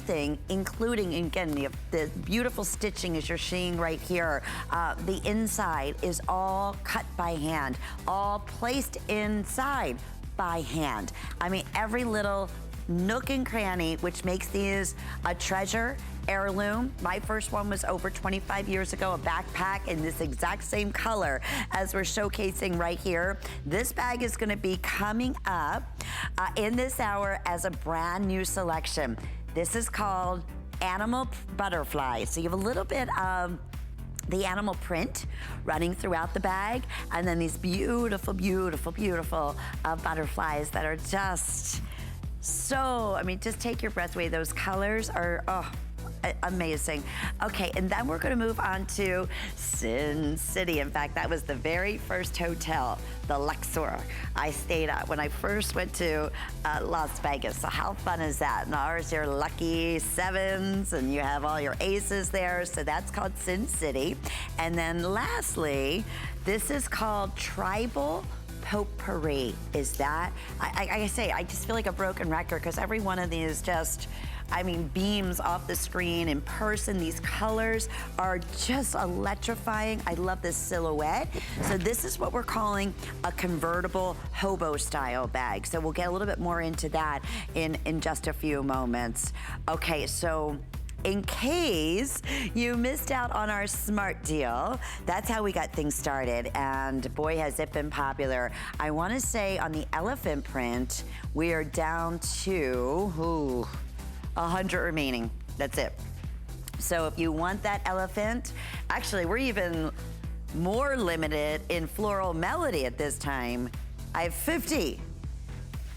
everything, including, again, the beautiful stitching as you're seeing right here. The inside is all cut by hand, all placed inside by hand. I mean, every little nook and cranny, which makes these a treasure, heirloom. My first one was over 25 years ago, a backpack in this exact same color as we're showcasing right here. This bag is gonna be coming up in this hour as a brand new selection. This is called Animal Butterfly. So you have a little bit of the animal print running throughout the bag, and then these beautiful, beautiful, beautiful butterflies that are just so, I mean, just take your breath away. Those colors are, oh, amazing. Okay, and then we're gonna move on to Sin City. In fact, that was the very first hotel, the Luxor, I stayed at when I first went to Las Vegas. So how fun is that? And ours, your lucky sevens, and you have all your aces there. So that's called Sin City. And then lastly, this is called Tribal Potpourri. Is that, I say, I just feel like a broken record because every one of these just, I mean, beams off the screen. In person, these colors are just electrifying. I love this silhouette. So this is what we're calling a convertible hobo style bag. So we'll get a little bit more into that in just a few moments. Okay, so in case you missed out on our smart deal, that's how we got things started, and boy has it been popular. I want to say on the elephant print, we are down to 100 remaining. That's it. So if you want that elephant, actually we're even more limited in Floral Melody at this time. I have 50.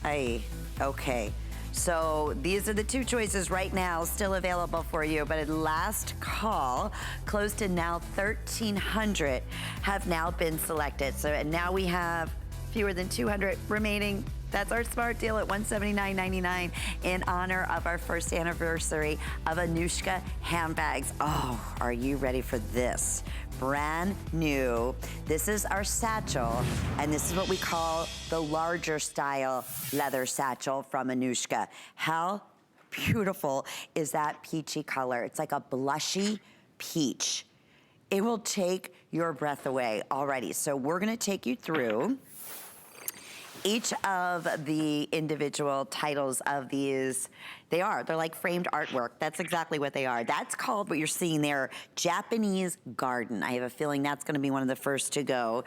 Okay. So these are the two choices right now still available for you, but at last call, close to now 1,300 have now been selected. So and now we have fewer than 200 remaining. That's our smart deal at $179.99 in honor of our first anniversary of Anuschka handbags. Oh, are you ready for this? Brand new. This is our satchel, and this is what we call the larger style leather satchel from Anuschka. How beautiful is that peachy color? It's like a blushy peach. It will take your breath away already. So we're gonna take you through each of the individual titles of these. They're like framed artwork. That's exactly what they are. That's called, what you're seeing there, Japanese Garden. I have a feeling that's gonna be one of the first to go.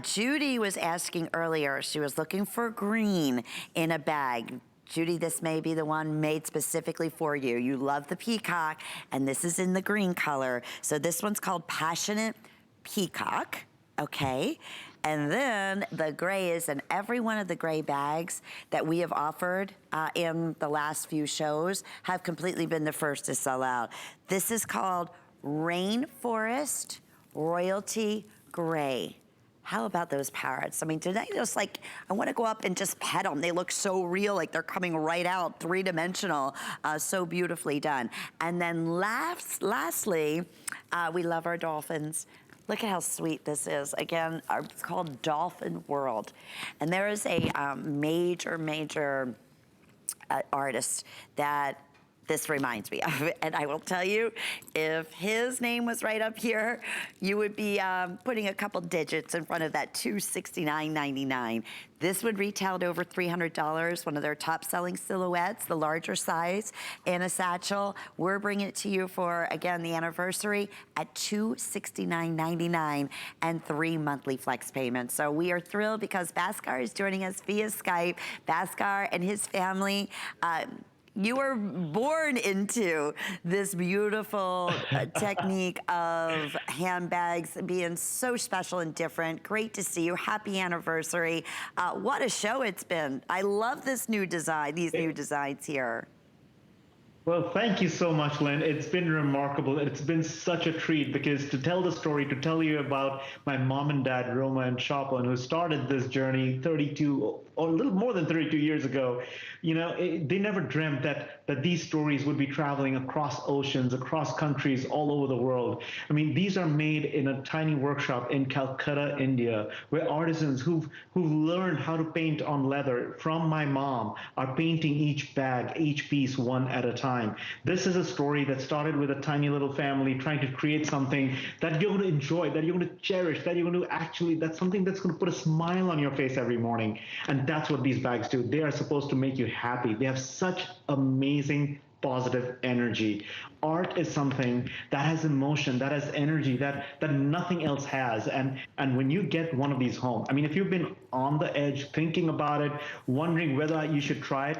Judy was asking earlier, she was looking for green in a bag. Judy, this may be the one made specifically for you. You love the peacock, and this is in the green color. So this one's called Passionate Peacock, okay? And then the gray is in every one of the gray bags that we have offered in the last few shows have completely been the first to sell out. This is called Rainforest Royalty Gray. How about those parrots? I mean, today just like, I wanna go up and just pet them. They look so real, like they're coming right out, three-dimensional, so beautifully done. And then lastly, we love our dolphins. Look at how sweet this is. Again, it's called Dolphin World. And there is a major artist that this reminds me of. And I will tell you, if his name was right up here, you would be putting a couple digits in front of that $269.99. This would retail at over $300, one of their top selling silhouettes, the larger size in a satchel. We're bringing it to you for, again, the anniversary at $269.99 and 3 monthly flex payments. So we are thrilled because Bhaskar is joining us via Skype. Bhaskar and his family, you were born into this beautiful technique of handbags being so special and different. Great to see you. Happy anniversary. What a show it's been. I love this new design, these new designs here. Well, thank you so much, Lynn. It's been remarkable. It's been such a treat because to tell the story, to tell you about my mom and dad, Roma and Shopland, who started this journey 32 or a little more than 32 years ago, you know, they never dreamt that that these stories would be traveling across oceans, across countries, all over the world. I mean, these are made in a tiny workshop in Calcutta, India, where artisans who've learned how to paint on leather from my mom are painting each bag, each piece one at a time. This is a story that started with a tiny little family trying to create something that you're going to enjoy, that you're going to cherish, that you're going to actually, that's something that's going to put a smile on your face every morning. And that's what these bags do. They are supposed to make you happy. They have such amazing positive energy. Art is something that has emotion, that has energy, that nothing else has. And when you get one of these home, I mean, if you've been on the edge thinking about it, wondering whether you should try it,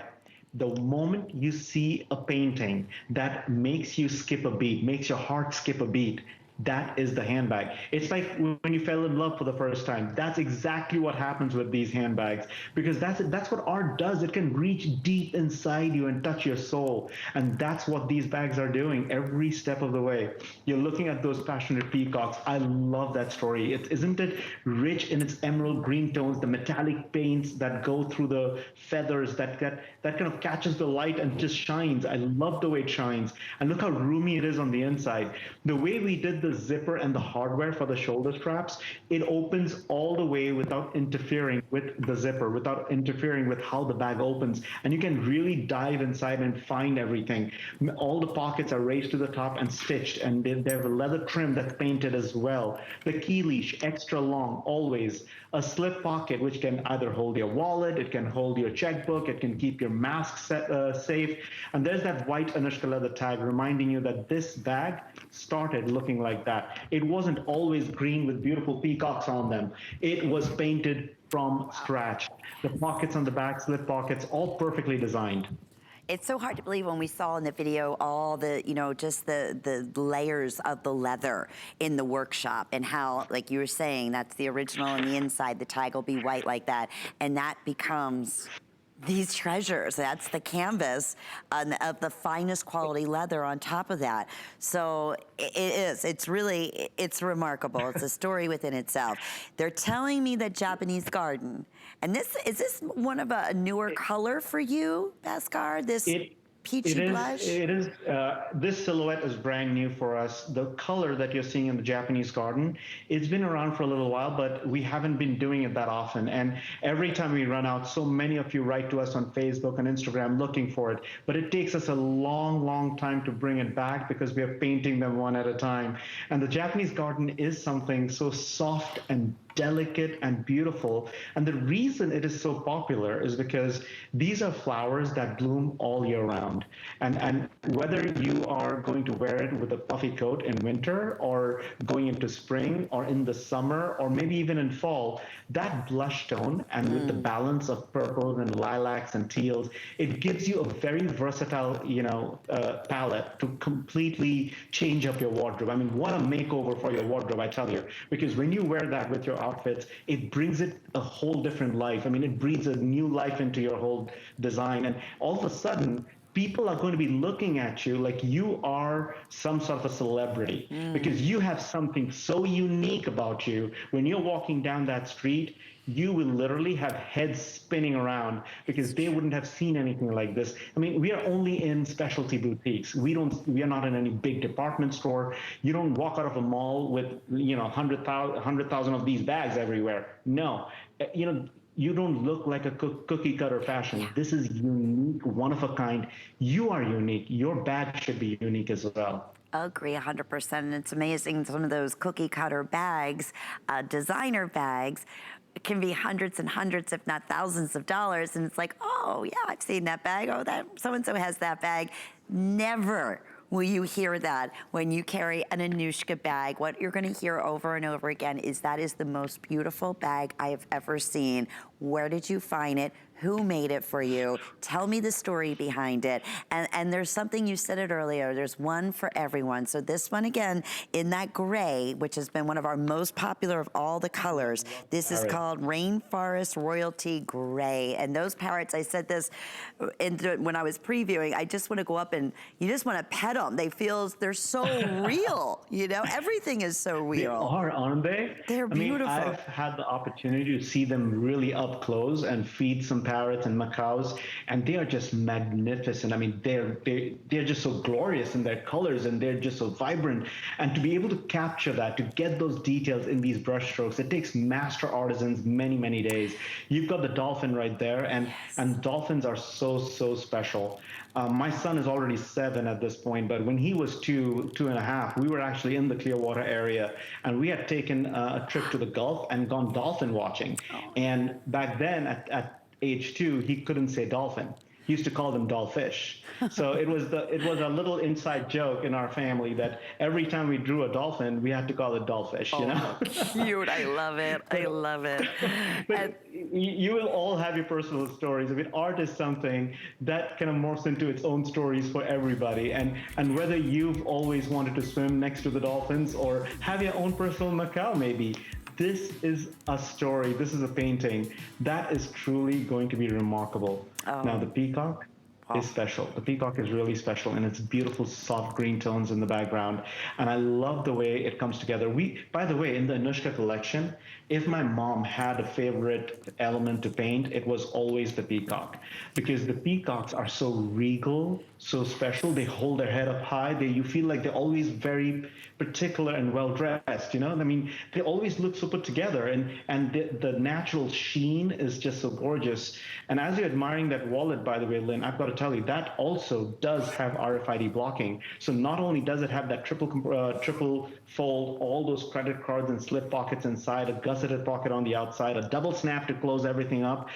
the moment you see a painting that makes you skip a beat, makes your heart skip a beat, that is the handbag. It's like when you fell in love for the first time. That's exactly what happens with these handbags, because that's what art does. It can reach deep inside you and touch your soul. And that's what these bags are doing every step of the way. You're looking at those passionate peacocks. I love that story. Isn't it rich in its emerald green tones, the metallic paints that go through the feathers that kind of catches the light and just shines. I love the way it shines. And look how roomy it is on the inside. The way we did the zipper and the hardware for the shoulder straps, it opens all the way without interfering with the zipper, without interfering with how the bag opens. And you can really dive inside and find everything. All the pockets are raised to the top and stitched, and they have a leather trim that's painted as well. The key leash, extra long, always. A slip pocket, which can either hold your wallet, it can hold your checkbook, it can keep your mask safe. And there's that white Anuschka leather tag reminding you that this bag started looking like that. It wasn't always green with beautiful peacocks on them. It was painted from scratch. The pockets on the back, slip pockets, all perfectly designed. It's so hard to believe when we saw in the video all the, you know, just the layers of the leather in the workshop, and how, like you were saying, that's the original on the inside, the tag will be white like that, and that becomes these treasures. That's the canvas of the finest quality leather on top of that. So it's really, it's remarkable. It's a story within itself. They're telling me that Japanese garden, and is this one of a newer color for you, Bhaskar? This peachy blush? It is. This silhouette is brand new for us. The color that you're seeing in the Japanese garden, it's been around for a little while, but we haven't been doing it that often. And every time we run out, so many of you write to us on Facebook and Instagram looking for it. But it takes us a long, long time to bring it back because we are painting them one at a time. And the Japanese garden is something so soft and delicate and beautiful. And the reason it is so popular is because these are flowers that bloom all year round. And whether you are going to wear it with a puffy coat in winter, or going into spring, or in the summer, or maybe even in fall, that blush tone, and with the balance of purples and lilacs and teals, it gives you a very versatile, palette to completely change up your wardrobe. I mean, what a makeover for your wardrobe, I tell you. Because when you wear that with your outfits, it brings it a whole different life. I mean, it breathes a new life into your whole design. And all of a sudden, people are going to be looking at you like you are some sort of a celebrity, because you have something so unique about you. When you're walking down that street, you will literally have heads spinning around because they wouldn't have seen anything like this. I mean, we are only in specialty boutiques. We are not in any big department store. You don't walk out of a mall with, 100,000 of these bags everywhere. No, you don't look like a cookie cutter fashion. This is unique, one of a kind. You are unique. Your bag should be unique as well. Agree 100%. And it's amazing, some of those cookie cutter bags, designer bags, can be hundreds and hundreds, if not thousands of dollars. And it's like, oh yeah, I've seen that bag. Oh, that so-and-so has that bag. Never will you hear that when you carry an Anuschka bag. What you're gonna hear over and over again is that is the most beautiful bag I have ever seen. Where did you find it? Who made it for you? Tell me the story behind it. And there's something, you said it earlier, there's one for everyone. So this one, again, in that gray, which has been one of our most popular of all the colors, this is called Rainforest Royalty Gray. And those parrots, I said this when I was previewing, I just want to go up and you just want to pet them. They're so real, everything is so real. They are, aren't they? They're beautiful. I've had the opportunity to see them really up close and feed some and parrots and macaws, and they are just magnificent. I mean, they're just so glorious in their colors, and they're just so vibrant. And to be able to capture that, to get those details in these brush strokes, it takes master artisans many, many days. You've got the dolphin right there, and dolphins are so, so special. My son is already 7 at this point, but when he was 2.5, we were actually in the Clearwater area, and we had taken a trip to the Gulf and gone dolphin watching. And back then, at age 2, he couldn't say dolphin. He used to call them dollfish. So it was a little inside joke in our family that every time we drew a dolphin, we had to call it dollfish. You know, cute! I love it. I love it. But you will all have your personal stories. I mean, art is something that kind of morphs into its own stories for everybody. And whether you've always wanted to swim next to the dolphins or have your own personal macaw, maybe. This is a story, this is a painting that is truly going to be remarkable. Now, the peacock is special. The peacock is really special, and it's beautiful, soft green tones in the background. And I love the way it comes together. By the way, in the Anuschka collection, if my mom had a favorite element to paint, it was always the peacock, because the peacocks are so regal, so special. They hold their head up high. You feel like they're always very particular and well dressed. You know, I mean, they always look so put together, and the natural sheen is just so gorgeous. And as you're admiring that wallet, by the way, Lynn, I've got to tell you that also does have RFID blocking. So not only does it have that triple fold, all those credit cards and slip pockets inside, a gusseted pocket on the outside, a double snap to close everything up.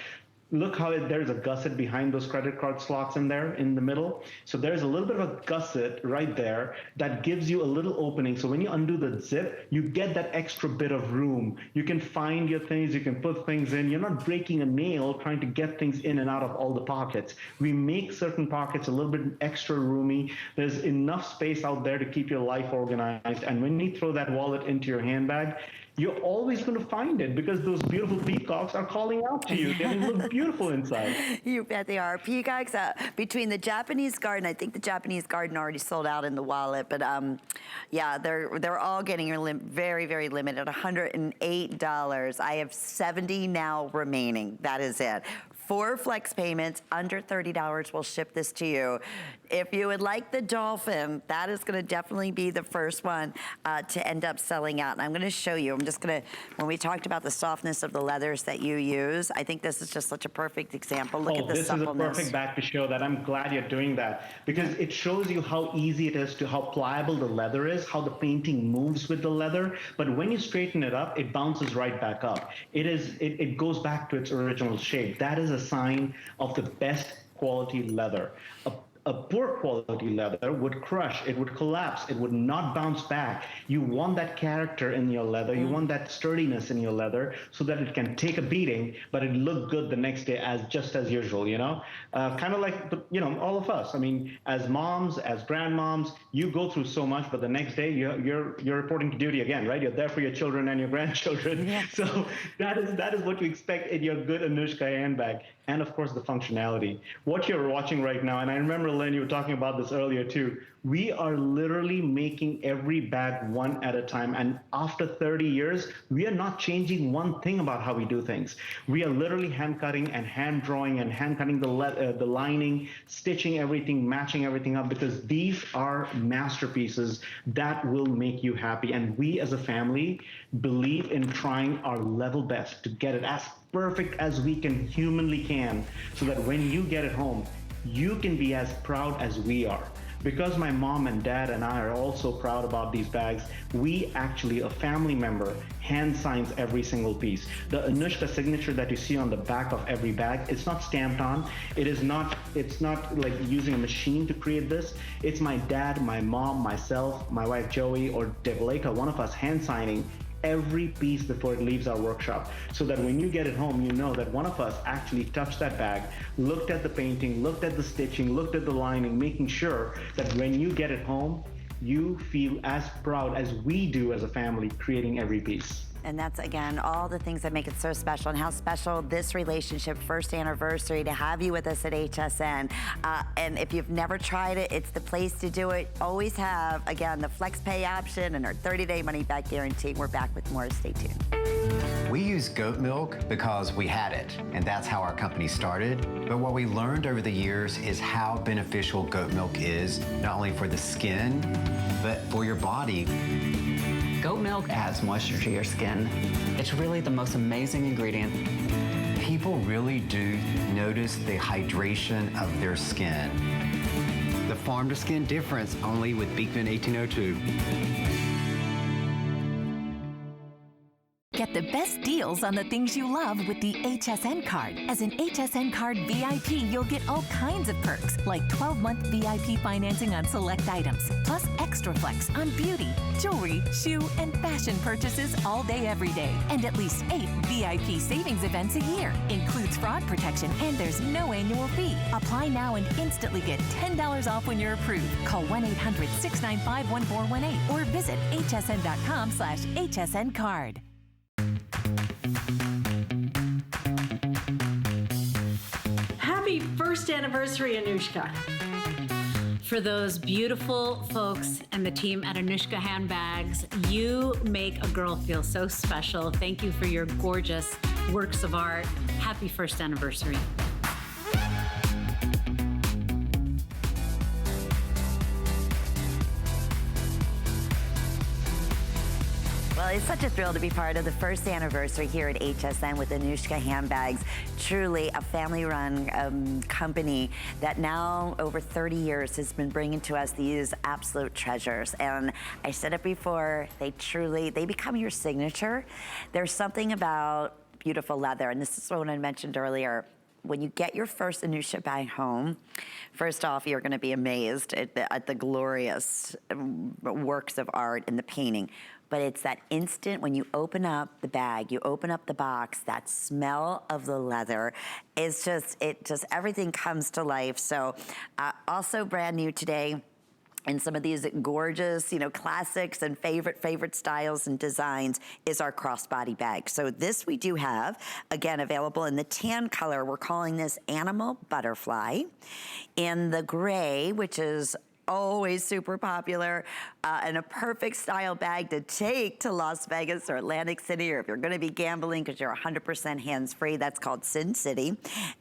Look how there's a gusset behind those credit card slots in there in the middle. So there's a little bit of a gusset right there that gives you a little opening. So when you undo the zip, you get that extra bit of room. You can find your things, you can put things in. You're not breaking a nail trying to get things in and out of all the pockets. We make certain pockets a little bit extra roomy. There's enough space out there to keep your life organized. And when you throw that wallet into your handbag, you're always going to find it, because those beautiful peacocks are calling out to you. They look beautiful inside. You bet they are. Peacocks, between the Japanese garden, I think the Japanese garden already sold out in the wallet, but yeah, they're all getting very, very limited, $108. I have 70 now remaining. That is it. 4 flex payments, under $30, we'll ship this to you. If you would like the dolphin, that is gonna definitely be the first one to end up selling out. And I'm gonna show you, when we talked about the softness of the leathers that you use, I think this is just such a perfect example. Look at the suppleness. This is a perfect bag to show that. I'm glad you're doing that, because it shows you how easy it is, how pliable the leather is, how the painting moves with the leather. But when you straighten it up, it bounces right back up. It goes back to its original shape. That is a sign of the best quality leather. A poor quality leather would crush, it would collapse, it would not bounce back. You want that character in your leather, you want that sturdiness in your leather, so that it can take a beating, but it look good the next day just as usual, you know? Kind of like, all of us. I mean, as moms, as grandmoms, you go through so much, but the next day you're reporting to duty again, right? You're there for your children and your grandchildren. Yeah. So that is what you expect in your good Anuschka handbag. And of course, the functionality. What you're watching right now, and I remember, Lynn, you were talking about this earlier too, we are literally making every bag one at a time. And after 30 years, we are not changing one thing about how we do things. We are literally hand cutting and hand drawing and hand cutting the lining, stitching everything, matching everything up, because these are masterpieces that will make you happy. And we as a family believe in trying our level best to get it as perfect as we humanly can, so that when you get it home, you can be as proud as we are. Because my mom and dad and I are also proud about these bags, we actually, a family member, hand signs every single piece. The Anuschka signature that you see on the back of every bag, it's not stamped on. It's not like using a machine to create this. It's my dad, my mom, myself, my wife Joey, or Devleka, one of us hand signing every piece before it leaves our workshop, so that when you get it home, you know that one of us actually touched that bag, looked at the painting, looked at the stitching, looked at the lining, making sure that when you get it home, you feel as proud as we do as a family creating every piece. And that's, again, all the things that make it so special, and how special this relationship, first anniversary, to have you with us at HSN. And if you've never tried it, it's the place to do it. Always have, again, the flex pay option and our 30-day money-back guarantee. We're back with more. Stay tuned. We use goat milk because we had it, and that's how our company started. But what we learned over the years is how beneficial goat milk is, not only for the skin, but for your body. Goat milk adds moisture to your skin. It's really the most amazing ingredient. People really do notice the hydration of their skin. The farm to skin difference only with Beekman 1802. Get the best deals on the things you love with the HSN card. As an HSN card VIP, you'll get all kinds of perks, like 12-month VIP financing on select items, plus extra flex on beauty, jewelry, shoe, and fashion purchases all day, every day. And at least 8 VIP savings events a year. Includes fraud protection, and there's no annual fee. Apply now and instantly get $10 off when you're approved. Call 1-800-695-1418 or visit hsn.com/HSN card. Happy first anniversary, Anuschka. For those beautiful folks and the team at Anuschka Handbags, you make a girl feel so special. Thank you for your gorgeous works of art. Happy first anniversary. Well, it's such a thrill to be part of the first anniversary here at HSN with Anuschka Handbags. Truly a family-run company that now over 30 years has been bringing to us these absolute treasures. And I said it before, they become your signature. There's something about beautiful leather, and this is what I mentioned earlier. When you get your first Anuschka bag home, first off, you're going to be amazed at the glorious works of art and the painting. But it's that instant when you open up the bag, you open up the box, that smell of the leather, it's just, everything comes to life. So also brand new today, and some of these gorgeous, classics and favorite styles and designs is our crossbody bag. So this we do have, again, available in the tan color. We're calling this Animal Butterfly. In the gray, which is always super popular, and a perfect style bag to take to Las Vegas or Atlantic City, or if you're gonna be gambling because you're 100% hands-free, that's called Sin City.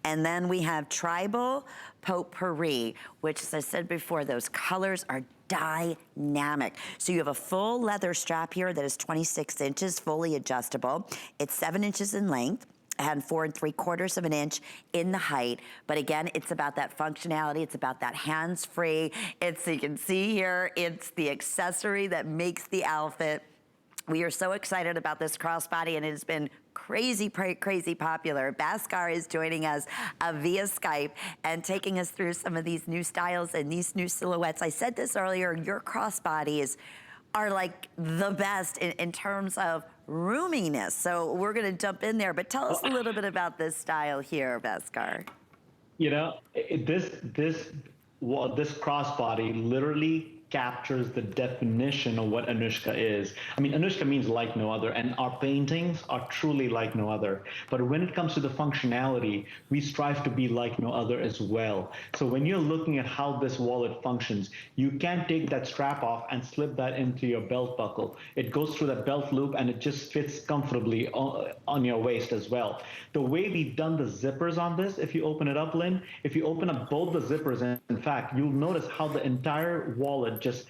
And then we have Tribal Potpourri, which, as I said before, those colors are dynamic. So you have a full leather strap here that is 26 inches, fully adjustable. It's 7 inches in length and 4 3/4 of an inch in the height. But again, it's about that functionality. It's about that hands-free. You can see here, it's the accessory that makes the outfit. We are so excited about this crossbody, and it has been crazy popular. Bhaskar is joining us via Skype and taking us through some of these new styles and these new silhouettes. I said this earlier, your crossbodies are like the best in terms of roominess. So we're gonna jump in there, but tell us a little bit about this style here, Bhaskar. This crossbody literally captures the definition of what Anuschka is. I mean, Anuschka means like no other, and our paintings are truly like no other. But when it comes to the functionality, we strive to be like no other as well. So when you're looking at how this wallet functions, you can take that strap off and slip that into your belt buckle. It goes through that belt loop and it just fits comfortably on your waist as well. The way we've done the zippers on this, if you open it up, Lynn, if you open up both the zippers, in fact, you'll notice how the entire wallet just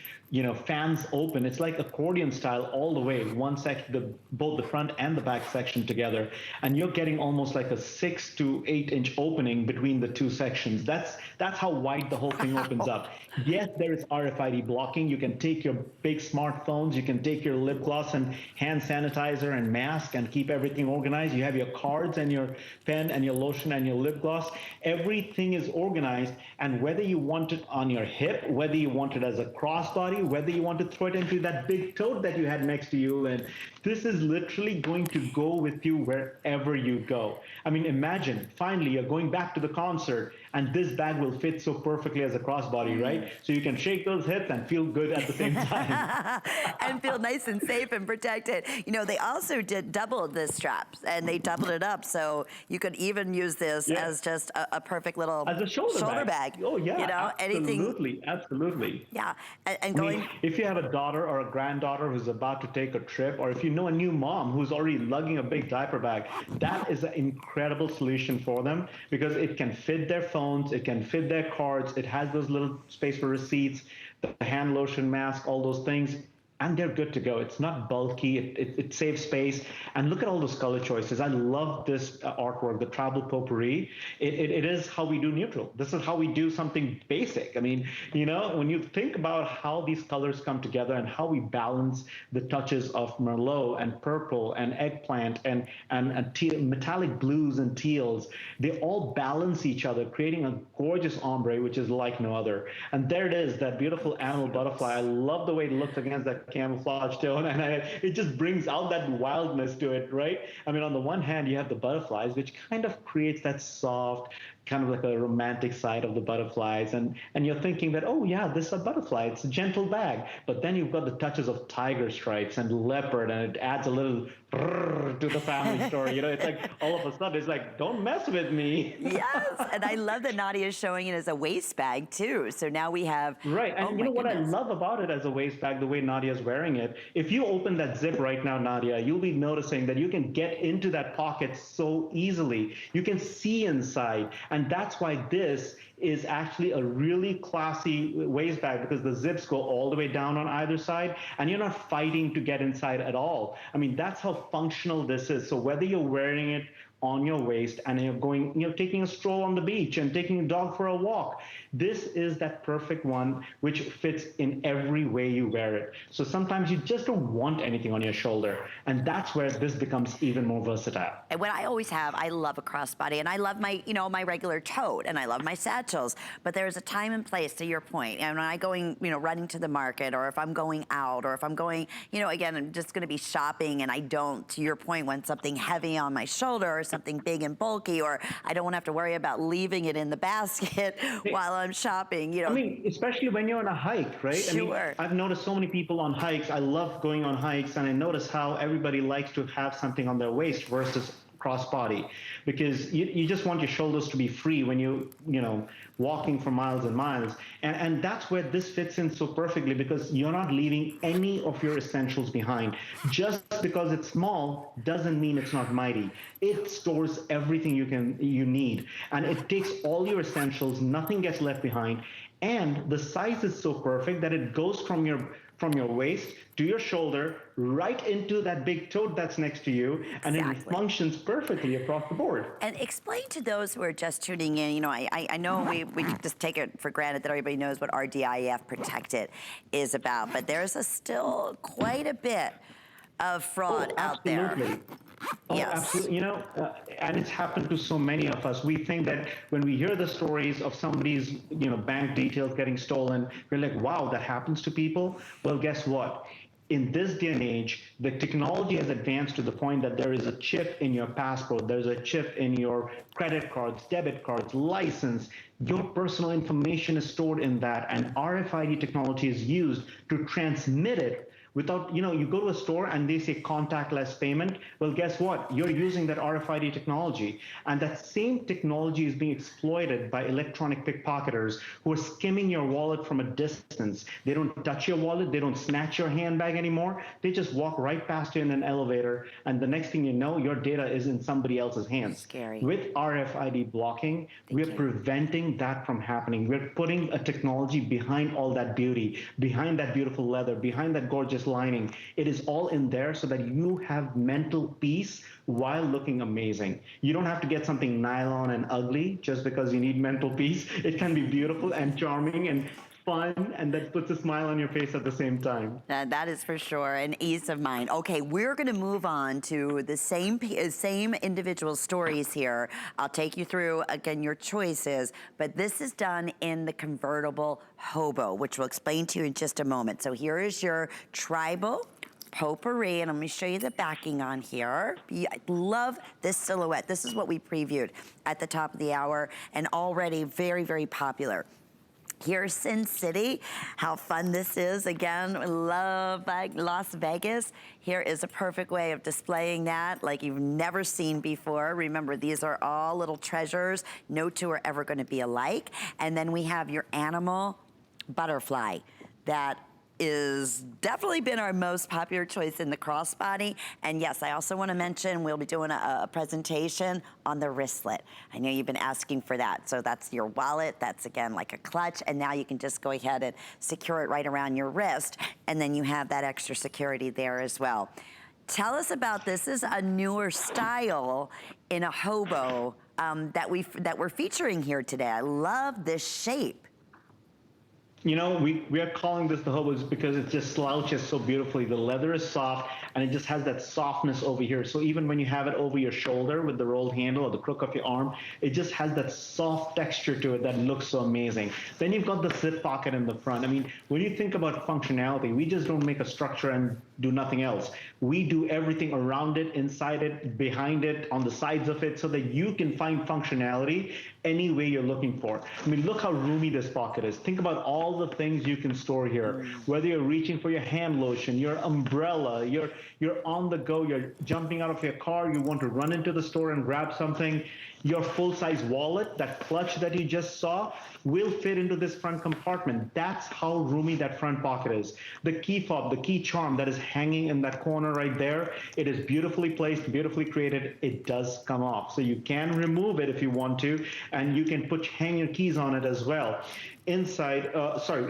fans open. It's like accordion style all the way, one section, both the front and the back section together, and you're getting almost like a 6 to 8 inch opening between the two sections. That's how wide the whole thing opens up. Yes, there is RFID blocking. You can take your big smartphones, you can take your lip gloss and hand sanitizer and mask and keep everything organized. You have your cards and your pen and your lotion and your lip gloss. Everything is organized, and whether you want it on your hip, whether you want it as a crossbody, whether you want to throw it into that big tote that you had next to you, and this is literally going to go with you wherever you go. I mean, imagine finally you're going back to the concert And this bag will fit so perfectly as a crossbody, right? So you can shake those hips and feel good at the same time. And feel nice and safe and protected. You know, they also did double the straps, and they doubled it up, so you could even use this as just a perfect little as a shoulder bag. Oh yeah, you know, absolutely, absolutely. Yeah, and I going. mean, if you have a daughter or a granddaughter who's about to take a trip, or if you know a new mom who's already lugging a big diaper bag, that is an incredible solution for them because it can fit their phones, it can fit their cards, it has those little space for receipts, the hand lotion mask, all those things. And they're good to go. It's not bulky. It saves space. And look at all those color choices. I love this artwork, the travel potpourri. It is how we do neutral. This is how we do something basic. I mean, you know, when you think about how these colors come together and how we balance the touches of Merlot and purple and eggplant and metallic blues and teals, they all balance each other, creating a gorgeous ombre, which is like no other. And there it is, that beautiful animal butterfly. I love the way it looks against that camouflage tone, and it just brings out that wildness to it, right? I mean, on the one hand, you have the butterflies, which kind of creates that soft, kind of like a romantic side of the butterflies, and you're thinking that, oh yeah, this is a butterfly, it's a gentle bag. But then you've got the touches of tiger stripes and leopard, and it adds a little to the family story. You know, it's like all of a sudden it's like, don't mess with me. Yes, and I love that Nadia is showing it as a waist bag too. So now we have right. And you know what I love about it as a waist bag, the way Nadia's wearing it, if you open that zip right now, Nadia, you'll be noticing that you can get into that pocket so easily. You can see inside, and that's why this is actually a really classy waist bag, because the zips go all the way down on either side and you're not fighting to get inside at all. I mean, that's how functional this is. So whether you're wearing it on your waist and you're going, you know, taking a stroll on the beach and taking a dog for a walk, this is that perfect one which fits in every way you wear it. So sometimes you just don't want anything on your shoulder, and that's where this becomes even more versatile. And what I always have, I love a crossbody, and I love my, you know, my regular tote, and I love my satchels, but there's a time and place, to your point. And when I'm going, you know, running to the market, or if I'm going out, or if I'm going, you know, again, I'm just gonna be shopping, and I don't, to your point, want something heavy on my shoulder or something big and bulky, or I don't wanna have to worry about leaving it in the basket while I'm shopping, you know. I mean, especially when you're on a hike, right? Sure. I mean, I've noticed so many people on hikes. I love going on hikes, and I notice how everybody likes to have something on their waist versus crossbody, because you just want your shoulders to be free when you know, walking for miles and miles. And that's where this fits in so perfectly, because you're not leaving any of your essentials behind. Just because it's small doesn't mean it's not mighty. It stores everything you need, and it takes all your essentials, nothing gets left behind. And the size is so perfect that it goes from your waist to your shoulder, right into that big tote that's next to you, and it functions perfectly across the board. And explain to those who are just tuning in, you know, I know we just take it for granted that everybody knows what RDIF Protected is about, but there's still quite a bit of fraud out there. Oh, yes. Absolutely. You know, and it's happened to so many of us. We think that when we hear the stories of somebody's, you know, bank details getting stolen, we're like, wow, that happens to people. Well, guess what? In this day and age, the technology has advanced to the point that there is a chip in your passport, there's a chip in your credit cards, debit cards, license. Your personal information is stored in that, and RFID technology is used to transmit it without, you know, you go to a store and they say contactless payment. Well, guess what? You're using that RFID technology. And that same technology is being exploited by electronic pickpocketers who are skimming your wallet from a distance. They don't touch your wallet. They don't snatch your handbag anymore. They just walk right past you in an elevator. And the next thing you know, your data is in somebody else's hands. Scary. With RFID blocking, we're preventing that from happening. We're putting a technology behind all that beauty, behind that beautiful leather, behind that gorgeous lining. It is all in there so that you have mental peace while looking amazing. You don't have to get something nylon and ugly just because you need mental peace. It can be beautiful and charming and fun, and that puts a smile on your face at the same time. That is for sure, and ease of mind. Okay, we're going to move on to the same individual stories here. I'll take you through, again, your choices, but this is done in the convertible hobo, which we'll explain to you in just a moment. So here is your tribal potpourri, and let me show you the backing on here. I love this silhouette. This is what we previewed at the top of the hour, and already very, very popular. Here's Sin City, how fun this is. Again, love Las Vegas. Here is a perfect way of displaying that like you've never seen before. Remember, these are all little treasures. No two are ever gonna be alike. And then we have your animal butterfly. That is definitely been our most popular choice in the crossbody. And yes, I also want to mention we'll be doing a presentation on the wristlet. I know you've been asking for that. So that's your wallet. That's again like a clutch. And now you can just go ahead and secure it right around your wrist. And then you have that extra security there as well. Tell us about this. This is a newer style in a hobo that we're featuring here today. I love this shape. You know, we are calling this the hobos because it just slouches so beautifully. The leather is soft, and it just has that softness over here. So even when you have it over your shoulder with the rolled handle or the crook of your arm, it just has that soft texture to it that looks so amazing. Then you've got the zip pocket in the front. I mean, when you think about functionality, we just don't make a structure and do nothing else. We do everything around it, inside it, behind it, on the sides of it, so that you can find functionality any way you're looking for. I mean, look how roomy this pocket is. Think about all the things you can store here. Whether you're reaching for your hand lotion, your umbrella, you're on the go, you're jumping out of your car, you want to run into the store and grab something, your full-size wallet, that clutch that you just saw, will fit into this front compartment. That's how roomy that front pocket is. The key fob, the key charm that is hanging in that corner right there, it is beautifully placed, beautifully created. It does come off. So you can remove it if you want to, and you can hang your keys on it as well. Inside,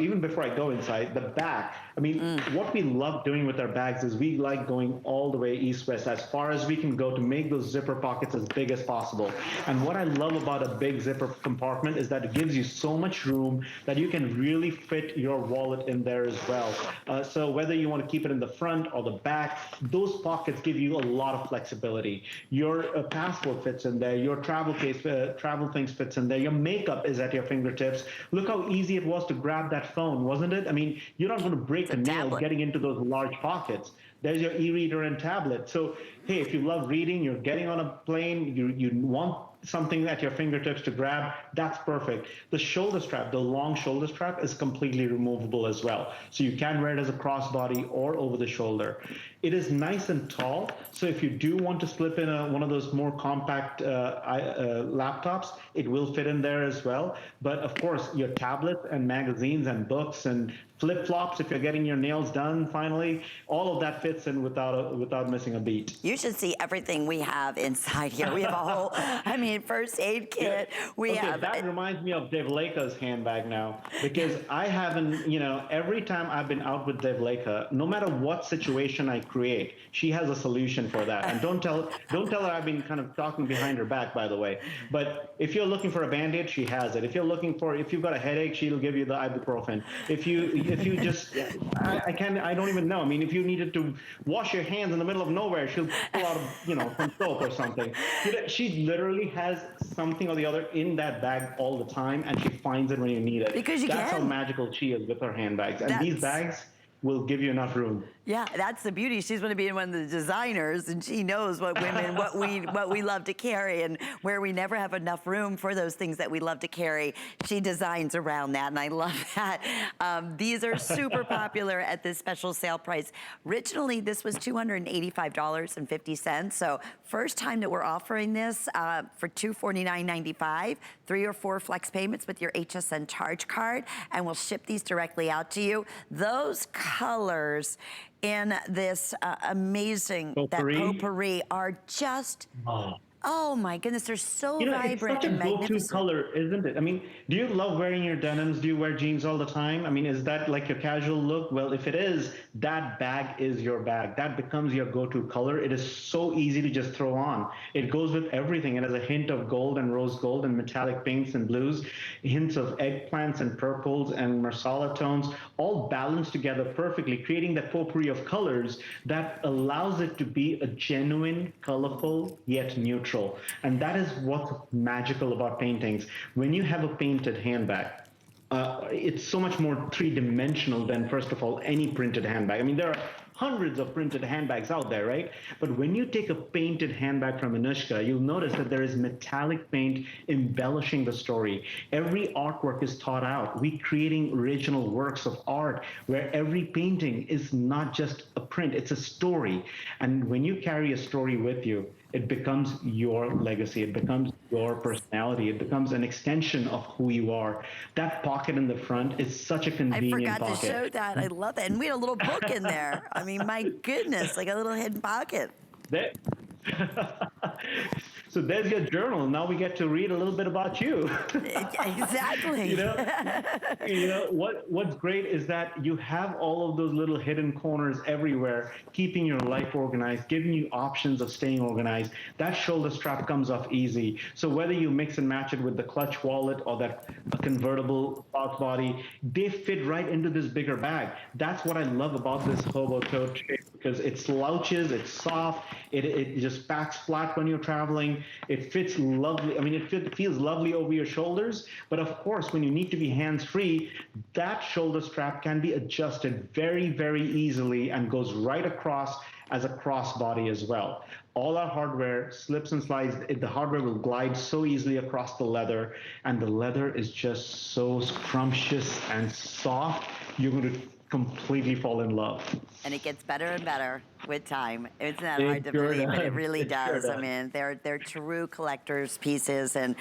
even before I go inside, the back, I mean, what we love doing with our bags is we like going all the way east-west as far as we can go to make those zipper pockets as big as possible. And what I love about a big zipper compartment is that it gives you so much room that you can really fit your wallet in there as well. So whether you want to keep it in the front or the back, those pockets give you a lot of flexibility. Your passport fits in there, your travel case, travel things fits in there, your makeup is at your fingertips. Look how easy it was to grab that phone, wasn't it? I mean, you're not going to break a nail getting into those large pockets. There's your e-reader and tablet. So, hey, if you love reading, you're getting on a plane, you want something at your fingertips to grab, that's perfect. The shoulder strap, the long shoulder strap, is completely removable as well. So you can wear it as a crossbody or over the shoulder. It is nice and tall, so if you do want to slip in one of those more compact laptops, it will fit in there as well. But of course, your tablets and magazines and books and flip-flops, if you're getting your nails done finally, all of that fits in without missing a beat. You should see everything we have inside here. We have a whole, first aid kit. That reminds me of Devleka's handbag now, because I haven't, every time I've been out with Devleka, no matter what situation I create, she has a solution for that. And don't tell her I've been kind of talking behind her back, by the way. But if you're looking for a Band-Aid, she has it. If you've got a headache, she'll give you the ibuprofen. If you just, I don't even know. I mean, if you needed to wash your hands in the middle of nowhere, she'll pull out, some soap or something. She literally has something or the other in that bag all the time, and she finds it when you need it. Because that's how magical she is with her handbags. And these bags will give you enough room. Yeah, that's the beauty. She's going to be one of the designers, and she knows what women, what we love to carry, and where we never have enough room for those things that we love to carry. She designs around that, and I love that. These are super popular at this special sale price. Originally, this was $285.50. So first time that we're offering this for $249.95, 3 or 4 flex payments with your HSN charge card, and we'll ship these directly out to you. Those colors in this amazing potpourri are just Oh my goodness, they're so vibrant and magnificent. It's such a go-to color, isn't it? I mean, do you love wearing your denims? Do you wear jeans all the time? I mean, is that like your casual look? Well, if it is, that bag is your bag. That becomes your go-to color. It is so easy to just throw on. It goes with everything. It has a hint of gold and rose gold and metallic pinks and blues, hints of eggplants and purples and marsala tones, all balanced together perfectly, creating that potpourri of colors that allows it to be a genuine, colorful, yet neutral. And that is what's magical about paintings. When you have a painted handbag, it's so much more three-dimensional than, first of all, any printed handbag. I mean, there are hundreds of printed handbags out there, right? But when you take a painted handbag from Anuschka, you'll notice that there is metallic paint embellishing the story. Every artwork is thought out. We creating original works of art where every painting is not just a print, it's a story. And when you carry a story with you, it becomes your legacy. It becomes your personality. It becomes an extension of who you are. That pocket in the front is such a I convenient forgot pocket. to show that. I love that. And we had a little book in there. I mean, my goodness, like a little hidden pocket. There. So there's your journal. Now we get to read a little bit about you. Exactly. What's great is that you have all of those little hidden corners everywhere, keeping your life organized, giving you options of staying organized. That shoulder strap comes off easy. So whether you mix and match it with the clutch wallet or that convertible pouch body, they fit right into this bigger bag. That's what I love about this hobo tote shape, because it slouches, it's soft, it just packs flat when you're traveling. It fits lovely. I mean, it feels lovely over your shoulders. But of course, when you need to be hands-free, that shoulder strap can be adjusted very, very easily and goes right across as a crossbody as well. All our hardware slips and slides. The hardware will glide so easily across the leather, and the leather is just so scrumptious and soft. You're going to completely fall in love. And it gets better and better with time. It's not hard to believe, but it really does. I mean, they're true collector's pieces, and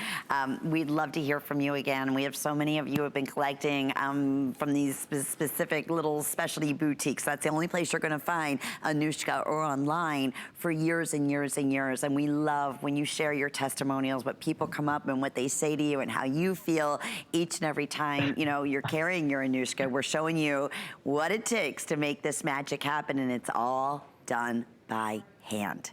we'd love to hear from you again. We have so many of you who have been collecting from these specific little specialty boutiques. That's the only place you're going to find Anuschka or online for years and years and years. And we love when you share your testimonials, what people come up and what they say to you and how you feel each and every time, you're carrying your Anuschka. We're showing you what it takes to make this magic happen, and it's all done by hand.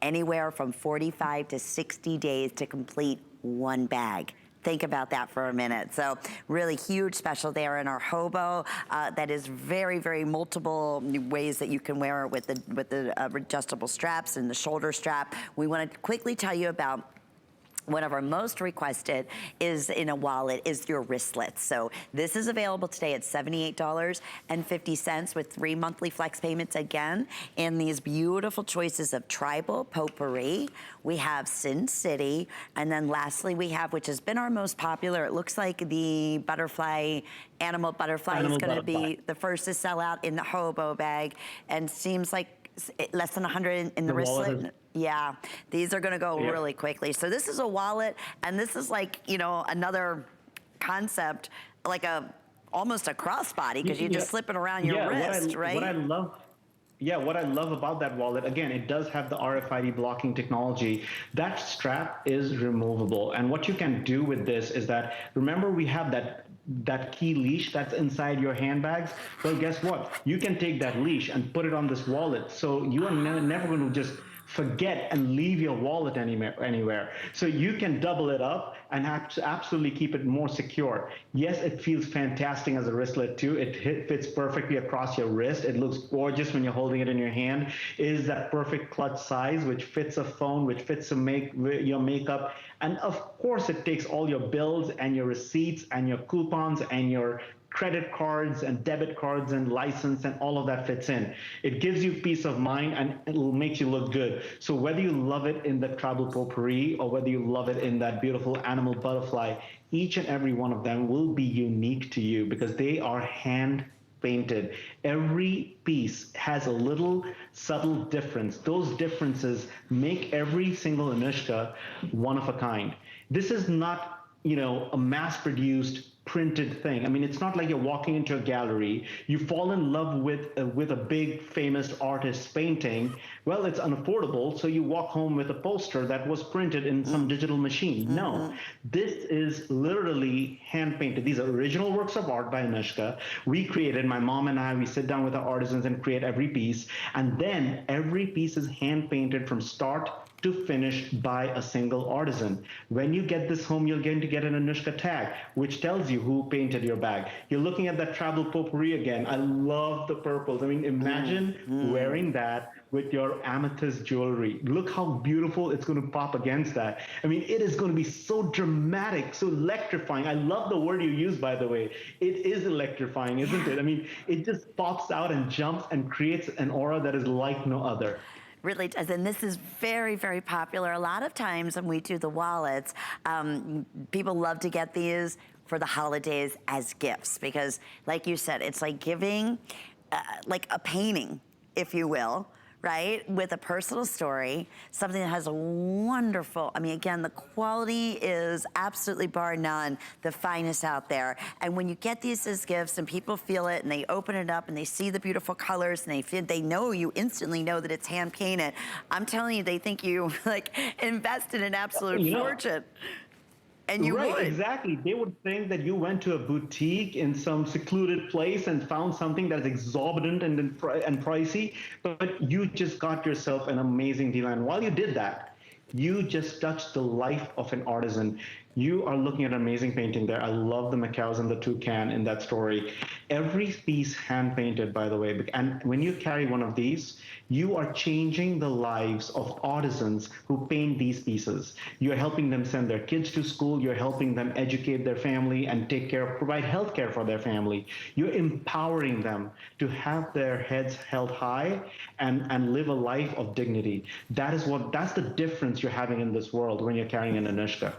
Anywhere from 45 to 60 days to complete one bag. Think about that for a minute. So really huge special there in our hobo. That is very, very multiple ways that you can wear it with the adjustable straps and the shoulder strap. We want to quickly tell you about one of our most requested is in a wallet is your wristlets. So this is available today at $78.50 with 3 monthly flex payments again. And these beautiful choices of tribal potpourri. We have Sin City. And then lastly, we have, which has been our most popular, it looks like the animal butterfly is going to be the first to sell out in the hobo bag, and seems like less than 100 in the wristlet. Yeah, these are going to go really quickly. So this is a wallet, and this is like, another concept, like almost a crossbody, because you just slip it around your wrist, right? What I love about that wallet, again, it does have the RFID blocking technology. That strap is removable. And what you can do with this is that, remember we have that key leash that's inside your handbags? Well, guess what? You can take that leash and put it on this wallet. So you are never going to just forget and leave your wallet anywhere. So you can double it up and absolutely keep it more secure. Yes, it feels fantastic as a wristlet too. It fits perfectly across your wrist. It looks gorgeous when you're holding it in your hand. It is that perfect clutch size, which fits a phone, which fits your makeup. And of course, it takes all your bills and your receipts and your coupons and your credit cards and debit cards and license, and all of that fits in. It gives you peace of mind, and it will make you look good. So whether you love it in the tribal potpourri or whether you love it in that beautiful animal butterfly, each and every one of them will be unique to you because they are hand painted. Every piece has a little subtle difference. Those differences make every single Anuschka one of a kind. This is not, a mass-produced printed thing. I mean, it's not like you're walking into a gallery, you fall in love with a big famous artist's painting. Well, it's unaffordable, so you walk home with a poster that was printed in some digital machine. No, this is literally hand painted. These are original works of art by Anuschka. We created, my mom and I, we sit down with our artisans and create every piece, and then every piece is hand painted from start to finish by a single artisan. When you get this home, you're going to get an Anuschka tag, which tells you who painted your bag. You're looking at that travel potpourri again. I love the purples. I mean, imagine wearing that with your amethyst jewelry. Look how beautiful it's going to pop against that. I mean, it is going to be so dramatic, so electrifying. I love the word you use, by the way. It is electrifying, isn't it? I mean, it just pops out and jumps and creates an aura that is like no other. Really does, and this is very, very popular. A lot of times when we do the wallets, people love to get these for the holidays as gifts because, like you said, it's like giving like a painting, if you will, right? With a personal story, something that has a wonderful, I mean, again, the quality is absolutely bar none, the finest out there. And when you get these as gifts and people feel it and they open it up and they see the beautiful colors and they know, you instantly know that it's hand painted. I'm telling you, they think you like invested an absolute fortune. And you would. Exactly. They would think that you went to a boutique in some secluded place and found something that's exorbitant and pricey, but you just got yourself an amazing deal. And while you did that, you just touched the life of an artisan. You are looking at an amazing painting there. I love the macaws and the toucan in that story. Every piece hand painted, by the way. And when you carry one of these, you are changing the lives of artisans who paint these pieces. You're helping them send their kids to school. You're helping them educate their family and provide health care for their family. You're empowering them to have their heads held high and live a life of dignity. That's the difference you're having in this world when you're carrying an Anuschka.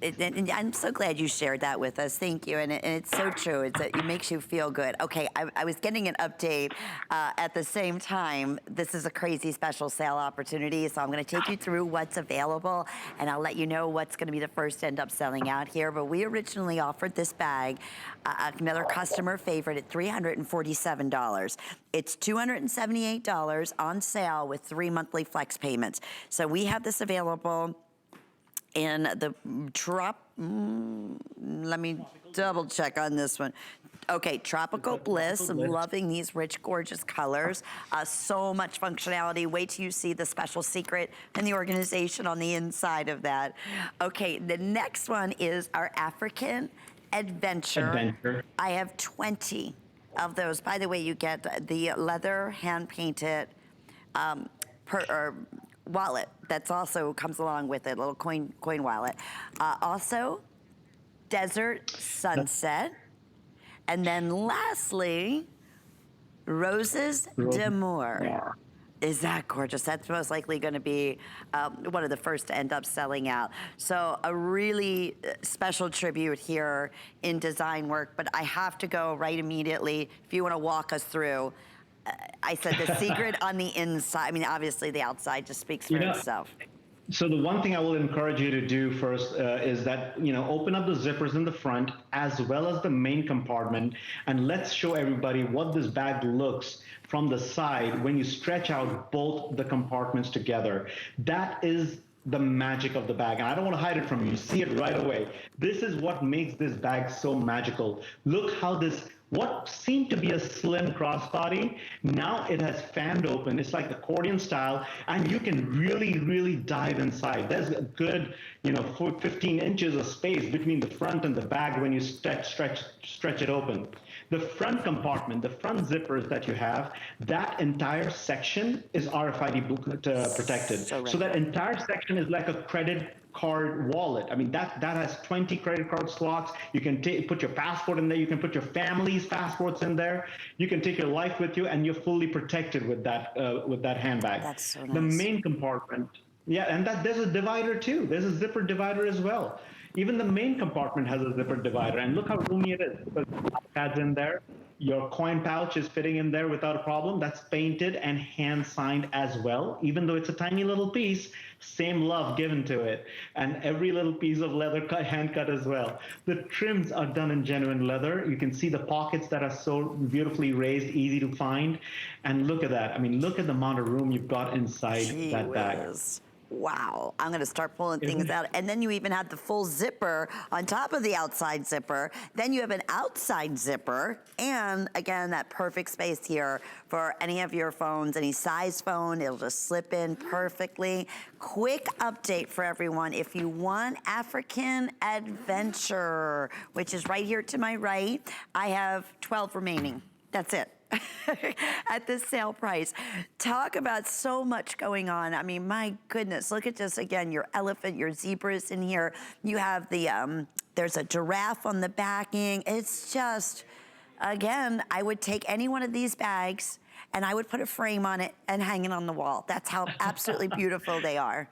And I'm so glad you shared that with us. Thank you. And it's so true. It makes you feel good. Okay, I was getting an update at the same time. This is a crazy special sale opportunity. So I'm going to take you through what's available and I'll let you know what's going to be the first to end up selling out here. But we originally offered this bag, another customer favorite, at $347. It's $278 on sale with 3 monthly flex payments. So we have this available in the let me double check on this one. Okay, Tropical Bliss. I'm loving these rich, gorgeous colors. So much functionality. Wait till you see the special secret and the organization on the inside of that. Okay, the next one is our African Adventure. I have 20 of those. By the way, you get the leather hand-painted wallet that's also comes along with it, a little coin wallet. Also, Desert Sunset. And then lastly, Roses d'Amour. Is that gorgeous? That's most likely going to be one of the first to end up selling out. So a really special tribute here in design work, but I have to go right immediately. If you want to walk us through, I said the secret on the inside. I mean, obviously the outside just speaks for itself. So the one thing I will encourage you to do first is that, open up the zippers in the front as well as the main compartment, and let's show everybody what this bag looks from the side when you stretch out both the compartments together. That is the magic of the bag, and I don't want to hide it from you. You see it right away. This is what makes this bag so magical. Look how what seemed to be a slim crossbody, now it has fanned open. It's like accordion style, and you can really, really dive inside. There's a good, 15 inches of space between the front and the bag when you stretch it open. The front compartment, the front zippers that you have, that entire section is RFID protected. So that entire section is like a credit card wallet. I mean, that has 20 credit card slots. You can put your passport in there. You can put your family's passports in there. You can take your life with you, and you're fully protected with that handbag. That's so nice. The main compartment, and there's a divider too. There's a zipper divider as well. Even the main compartment has a zipper divider, and look how roomy it is. Because pads in there, your coin pouch is fitting in there without a problem. That's painted and hand signed as well. Even though it's a tiny little piece, same love given to it. And every little piece of leather hand cut as well. The trims are done in genuine leather. You can see the pockets that are so beautifully raised, easy to find. And look at that. I mean, look at the amount of room you've got inside that bag. wow, I'm gonna start pulling things out. And then you even have the full zipper on top of the outside zipper. Then you have an outside zipper. And again, that perfect space here for any of your phones, any size phone, it'll just slip in perfectly. Quick update for everyone. If you want African Adventure, which is right here to my right, I have 12 remaining. That's it. At this sale price. Talk about so much going on. I mean, my goodness, look at this again, your elephant, your zebras in here. You have the, there's a giraffe on the backing. It's just, again, I would take any one of these bags and I would put a frame on it and hang it on the wall. That's how absolutely beautiful they are.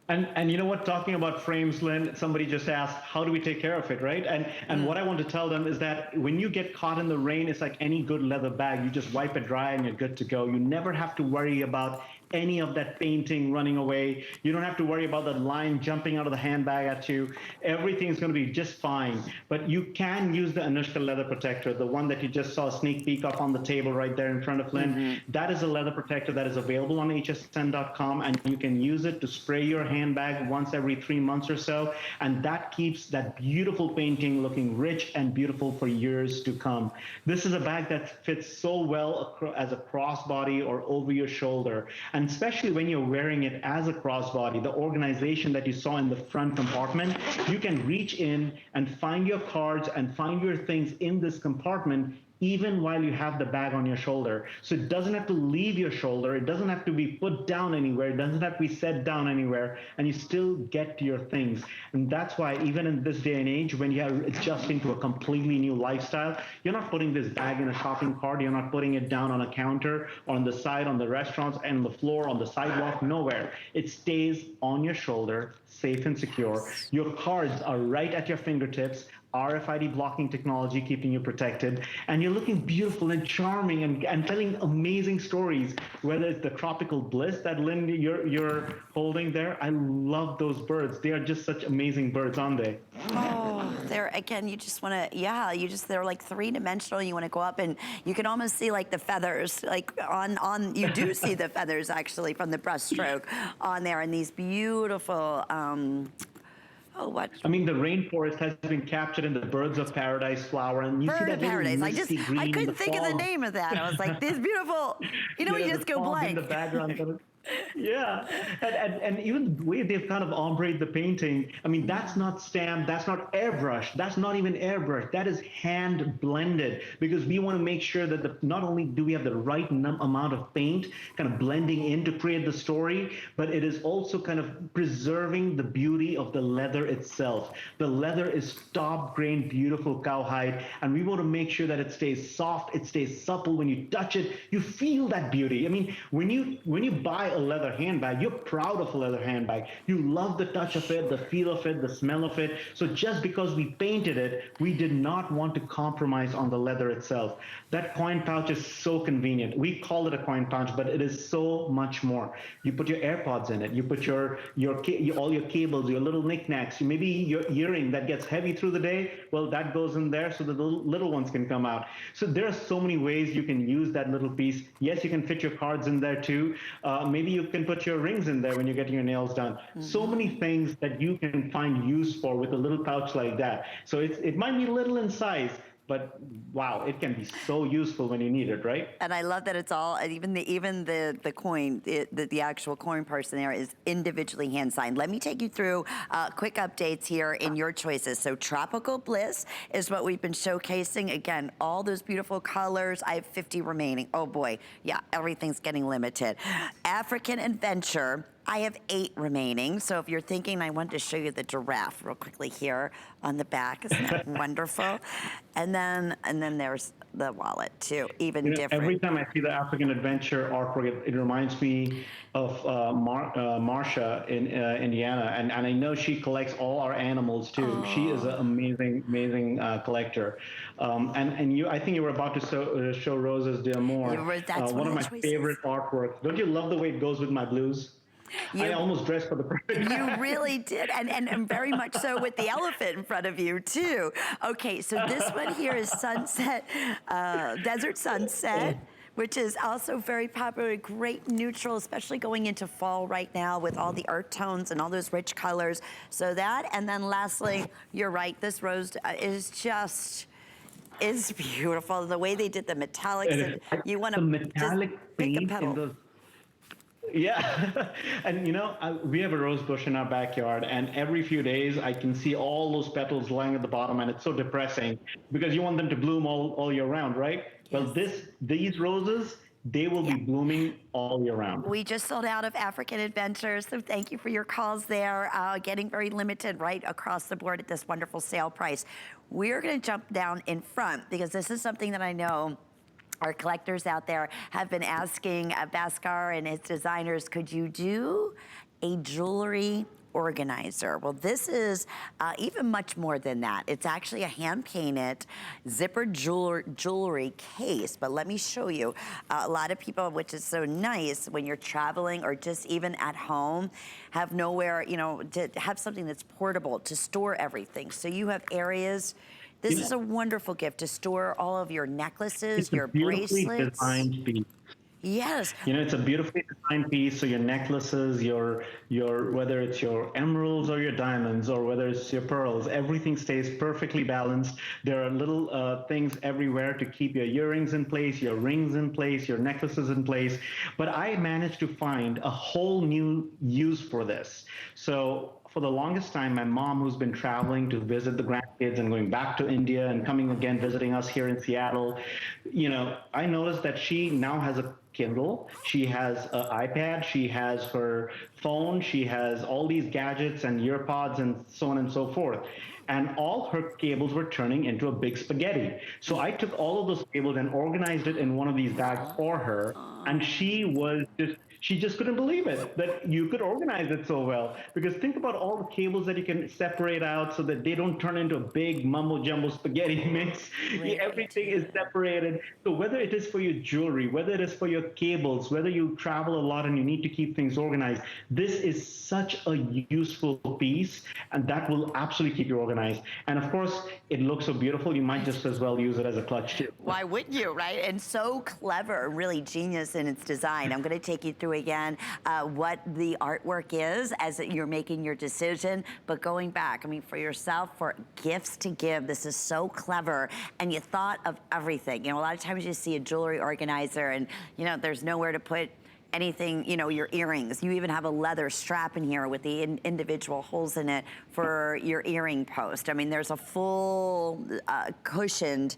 And you know what, talking about frames, Lynn, somebody just asked, how do we take care of it, right? And what I want to tell them is that when you get caught in the rain, it's like any good leather bag. You just wipe it dry and you're good to go. You never have to worry about any of that painting running away. You don't have to worry about that line jumping out of the handbag at you. Everything's going to be just fine. But you can use the Anuschka leather protector, the one that you just saw a sneak peek of on the table right there in front of Lynn. That is a leather protector that is available on hsn.com, and you can use it to spray your handbag once every 3 months or so, and that keeps that beautiful painting looking rich and beautiful for years to come. This is a bag that fits so well as a crossbody or over your shoulder, and especially when you're wearing it as a crossbody, the organization that you saw in the front compartment, you can reach in and find your cards and find your things in this compartment even while you have the bag on your shoulder. So it doesn't have to leave your shoulder. It doesn't have to be put down anywhere. It doesn't have to be set down anywhere, and you still get to your things. And that's why even in this day and age, when you are adjusting to a completely new lifestyle, you're not putting this bag in a shopping cart. You're not putting it down on a counter, on the side, on the restaurants, and on the floor, on the sidewalk, nowhere. It stays on your shoulder, safe and secure. Your cards are right at your fingertips. RFID blocking technology keeping you protected, and you're looking beautiful and charming and telling amazing stories, whether it's the tropical Bliss that Lynn you're holding there. I love those birds. They are just such amazing birds, aren't they? Oh, they're, again, you just want to, yeah, they're like three-dimensional. You want to go up and you can almost see like the feathers, like you do see the feathers actually from the brushstroke on there, and these beautiful, oh, what? I mean, the rainforest has been captured in the birds of paradise flower, and you see that paradise. misty green I couldn't in the think of the fall. name of that. I was like, this beautiful. You know, Yeah, you just the go fog blank. in the background. Yeah, and even the way they've kind of ombreed the painting, I mean, that's not stamped, that's not airbrushed, that's not even airbrush, that is hand blended, because we want to make sure that not only do we have the right amount of paint kind of blending in to create the story, but it is also kind of preserving the beauty of the leather itself. The leather is top grain, beautiful cowhide, and we want to make sure that it stays soft, it stays supple. When you touch it, you feel that beauty. I mean, when you buy a leather handbag, you're proud of a leather handbag. You love the touch of it, the feel of it, the smell of it. So just because we painted it, we did not want to compromise on the leather itself. That coin pouch is so convenient. We call it a coin pouch, but it is so much more. You put your AirPods in it. You put all your cables, your little knickknacks, maybe your earring that gets heavy through the day. Well, that goes in there so that the little ones can come out. So there are so many ways you can use that little piece. Yes, you can fit your cards in there too. Maybe you can put your rings in there when you're getting your nails done. So many things that you can find use for with a little pouch like that. So it might be little in size, but wow, it can be so useful when you need it, right? And I love that it's all, even the coin, the actual coin person there is individually hand signed. Let me take you through quick updates here in your choices. So Tropical Bliss is what we've been showcasing. Again, all those beautiful colors. I have 50 remaining. Oh boy, yeah, everything's getting limited. African Adventure, I have 8 remaining. So if you're thinking, I wanted to show you the giraffe real quickly here on the back. Isn't that wonderful? And then there's the wallet too, even different. Every time I see the African Adventure artwork, it reminds me of Marsha in Indiana, and I know she collects all our animals too. Oh. She is an amazing collector. And I think you were about to show Rose's D'Amour. That's one of my favorite artworks. Don't you love the way it goes with my blues? I almost dressed for the perfect. You really did, and very much so with the elephant in front of you too. Okay, so this one here is Sunset, Desert Sunset. which is also very popular, great neutral, especially going into fall right now with all the earth tones and all those rich colors. So that, and then lastly, you're right, this rose is just, is beautiful. The way they did the metallics, and you want the to metallic just pick a paint petal. in the yeah, and we have a rose bush in our backyard, and every few days I can see all those petals lying at the bottom, and it's so depressing because you want them to bloom all year round, right? Well, these roses, they will be blooming all year round. We just sold out of African Adventures, so thank you for your calls there. Getting very limited right across the board at this wonderful sale price. We're going to jump down in front because this is something that I know our collectors out there have been asking Bhaskar and his designers, could you do a jewelry organizer? Well, this is even much more than that. It's actually a hand-painted zippered jewelry case, but let me show you. A lot of people, which is so nice when you're traveling or just even at home, have nowhere, to have something that's portable to store everything. So you have areas. This is a wonderful gift to store all of your necklaces, your bracelets. Designed piece. Yes. It's a beautifully designed piece. So your necklaces, your whether it's your emeralds or your diamonds or whether it's your pearls, everything stays perfectly balanced. There are little things everywhere to keep your earrings in place, your rings in place, your necklaces in place. But I managed to find a whole new use for this. So for the longest time, my mom, who's been traveling to visit the grandkids and going back to India and coming again, visiting us here in Seattle, I noticed that she now has a Kindle, she has an iPad, she has her phone, she has all these gadgets and earpods and so on and so forth. And all her cables were turning into a big spaghetti. So I took all of those cables and organized it in one of these bags for her. And she just couldn't believe it, that you could organize it so well. Because think about all the cables that you can separate out so that they don't turn into a big mumbo jumbo spaghetti mix. Right. Everything is separated. So whether it is for your jewelry, whether it is for your cables, whether you travel a lot and you need to keep things organized, this is such a useful piece, and that will absolutely keep you organized. And of course, it looks so beautiful, you might just as well use it as a clutch too. Why wouldn't you, right? And so clever, really genius in its design. I'm going to take you through again what the artwork is as you're making your decision. But going back, for yourself, for gifts to give, this is so clever. And you thought of everything. A lot of times you see a jewelry organizer and, there's nowhere to put anything, your earrings. You even have a leather strap in here with the individual holes in it for your earring post. There's a full cushioned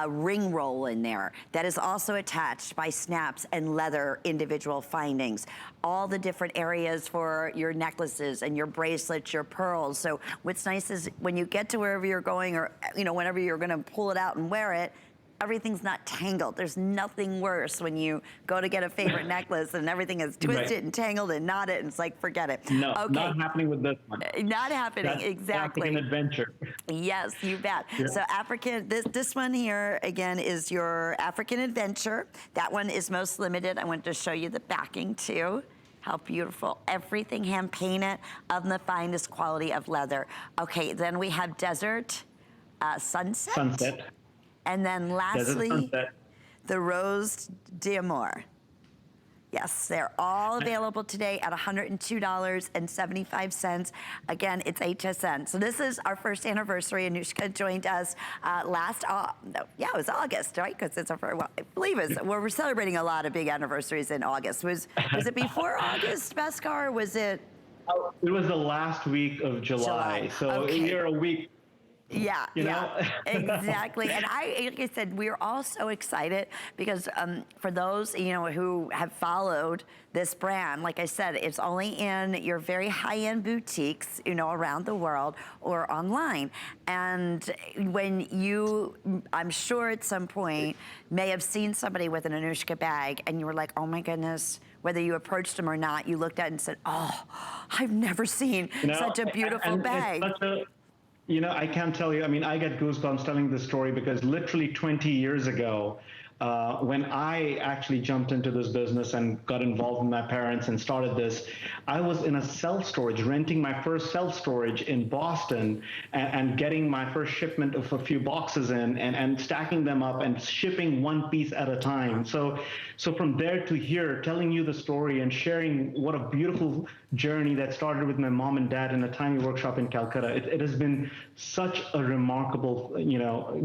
ring roll in there that is also attached by snaps and leather individual findings. All the different areas for your necklaces and your bracelets, your pearls. So what's nice is when you get to wherever you're going or, whenever you're gonna pull it out and wear it, everything's not tangled. There's nothing worse when you go to get a favorite necklace and everything is twisted and tangled and knotted, and it's like, forget it. No, not happening with this one. Not happening, That's exactly. African Adventure. Yes, you bet. Yeah. So African, this one here, again, is your African Adventure. That one is most limited. I wanted to show you the backing too. How beautiful. Everything hand painted of the finest quality of leather. Okay, then we have Desert Sunset. Sunset. And then lastly, the Rose d'Amour. Yes, they're all available today at $102.75. Again, it's HSN. So this is our first anniversary. Anuschka joined us it was August, right? Because it's I believe we're celebrating a lot of big anniversaries in August. Was it before August, Bhaskar, or was it? It was the last week of July. So okay. You're a week. Yeah, exactly. And like I said, we're all so excited because for those, who have followed this brand, like I said, it's only in your very high-end boutiques, around the world or online. And when I'm sure at some point, may have seen somebody with an Anuschka bag and you were like, oh my goodness, whether you approached them or not, you looked at it and said, oh, I've never seen such a beautiful bag. I can't tell you, I get goosebumps telling this story because literally 20 years ago, when I actually jumped into this business and got involved with my parents and started this, I was in a self-storage, renting my first self-storage in Boston and getting my first shipment of a few boxes in and stacking them up and shipping one piece at a time. So from there to here, telling you the story and sharing what a beautiful journey that started with my mom and dad in a tiny workshop in Calcutta. It has been such a remarkable,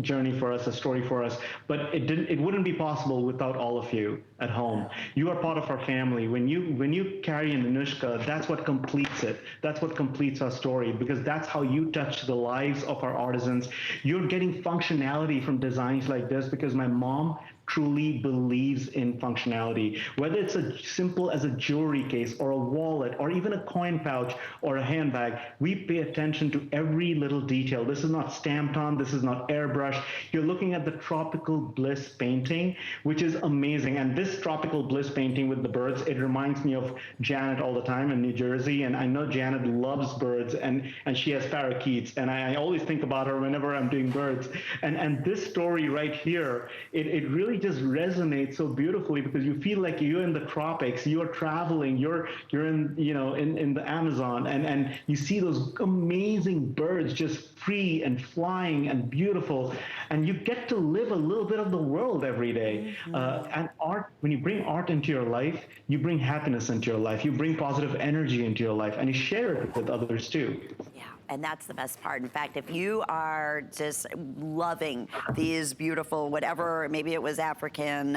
journey for us, a story for us. But it wouldn't be possible without all of you at home. You are part of our family. When you carry an Anuschka, that's what completes it. That's what completes our story, because that's how you touch the lives of our artisans. You're getting functionality from designs like this because my mom truly believes in functionality. Whether it's as simple as a jewelry case or a wallet or even a coin pouch or a handbag, we pay attention to every little detail. This is not stamped on, this is not airbrushed. You're looking at the Tropical Bliss painting, which is amazing. And this Tropical Bliss painting with the birds, it reminds me of Janet all the time in New Jersey. And I know Janet loves birds and she has parakeets. And I always think about her whenever I'm doing birds. And this story right here, it really just resonates so beautifully because you feel like you're in the tropics, you're traveling, you're in in the Amazon, and you see those amazing birds just free and flying and beautiful, and you get to live a little bit of the world every day. And art, when you bring art into your life, you bring happiness into your life, you bring positive energy into your life, and you share it with others too. Yeah. And that's the best part. In fact, if you are just loving these beautiful, whatever, maybe it was African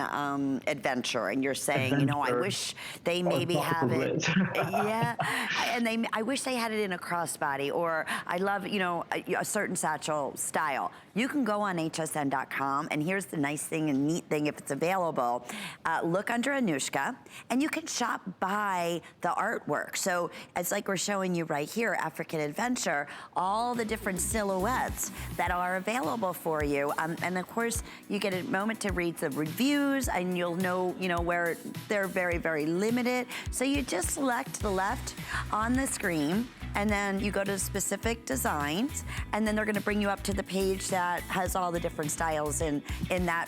adventure, and you're saying, I wish they maybe have it. Yeah. And I wish they had it in a crossbody, or I love, a certain satchel style. You can go on hsn.com, and here's the nice thing and neat thing if it's available. Look under Anuschka, and you can shop by the artwork. So it's like we're showing you right here, African Adventure, all the different silhouettes that are available for you. And of course, you get a moment to read the reviews, and you'll know, where they're very, very limited. So you just select the left on the screen, and then you go to specific designs, and then they're gonna bring you up to the page that has all the different styles in that,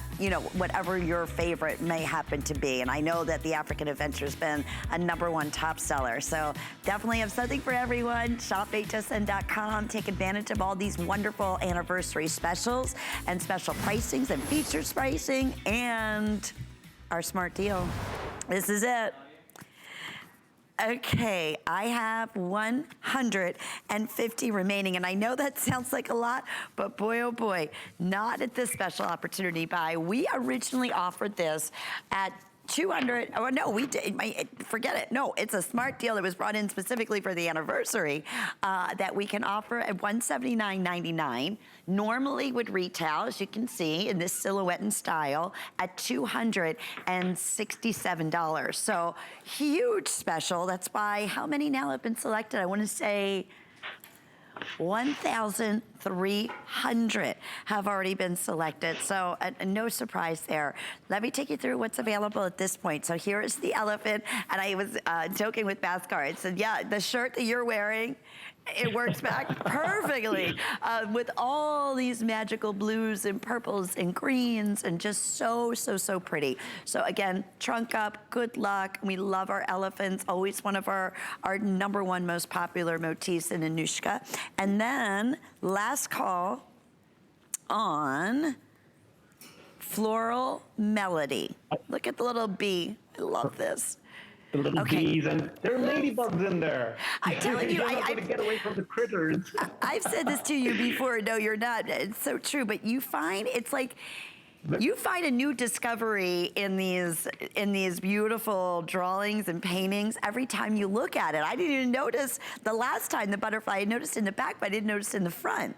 whatever your favorite may happen to be. And I know that the African Adventure's been a #1 top seller. So definitely have something for everyone. Shop hsn.com, take advantage of all these wonderful anniversary specials and special pricings and features pricing and our smart deal. This is it. Okay, I have 150 remaining, and I know that sounds like a lot, but boy, oh boy, not at this special opportunity buy. We originally offered this at 200, oh no, we did, forget it. No, it's a smart deal that was brought in specifically for the anniversary that we can offer at $179.99. Normally would retail, as you can see, in this silhouette and style at $267. So huge special. That's why, how many now have been selected? I want to say 1,300 have already been selected, so no surprise there. Let me take you through what's available at this point. So here is the elephant, and I was joking with Bhaskar. I said, yeah, the shirt that you're wearing, it works back perfectly with all these magical blues and purples and greens and just so, so, so pretty. So again, trunk up, good luck. We love our elephants, always one of our #1 most popular motifs in Anuschka. And then last call on Floral Melody. Look at the little bee. I love this. The little bees, and there are ladybugs in there. I'm telling you, you're not going to get away from the critters. I've said this to you before. No, you're not. It's so true. But you find it's like you find a new discovery in these beautiful drawings and paintings every time you look at it. I didn't even notice the last time the butterfly. I noticed in the back, but I didn't notice in the front.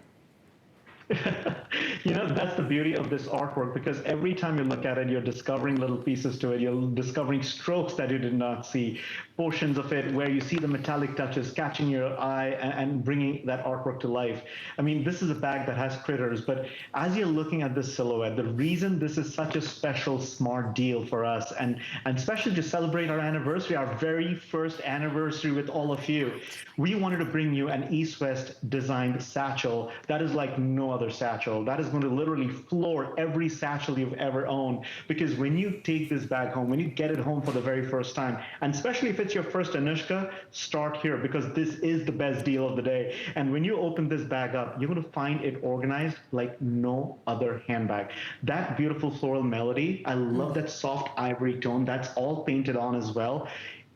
That's the beauty of this artwork, because every time you look at it, you're discovering little pieces to it. You're discovering strokes that you did not see, portions of it where you see the metallic touches catching your eye and bringing that artwork to life. I mean, this is a bag that has critters, but as you're looking at this silhouette, the reason this is such a special, smart deal for us, and especially to celebrate our anniversary, our very first anniversary with all of you, we wanted to bring you an East-West designed satchel that is like no other other satchel. That is going to literally floor every satchel you've ever owned. Because when you take this bag home, when you get it home for the very first time, and especially if it's your first Anuschka, start here because this is the best deal of the day. And when you open this bag up, you're going to find it organized like no other handbag. That beautiful floral melody, I love that soft ivory tone. That's all painted on as well.